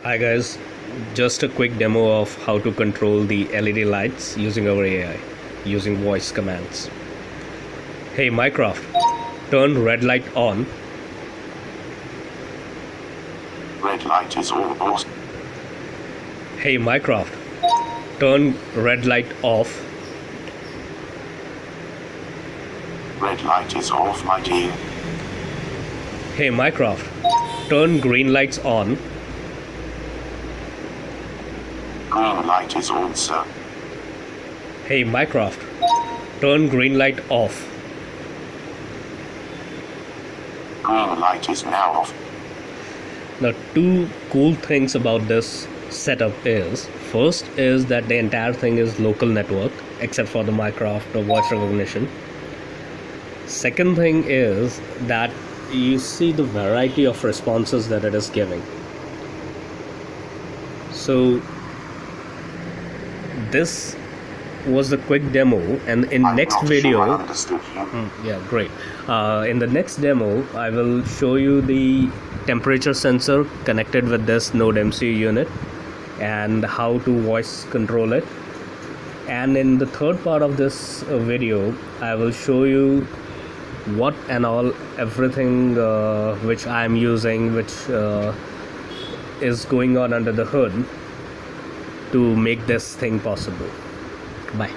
Hi guys, just a quick demo of how to control the LED lights using our AI, using voice commands. Hey Mycroft, turn red light on. Red light is on, boss. Hey Mycroft, turn red light off. Red light is off, my dear. Hey Mycroft, turn green lights on. Green light is on, sir. Hey Mycroft, turn green light off. Green light is now off. Now, two cool things about this setup is, first is that the entire thing is local network except for the Mycroft or voice recognition. Second thing is that you see the variety of responses that it is giving. So this was a quick demo, and in I'm next not video sure I understood you. yeah, great. In the next demo, I will show you the temperature sensor connected with this NodeMCU unit and how to voice control it. And in the third part of this video, I will show you what and all everything which I am using, which is going on under the hood to make this thing possible. Bye.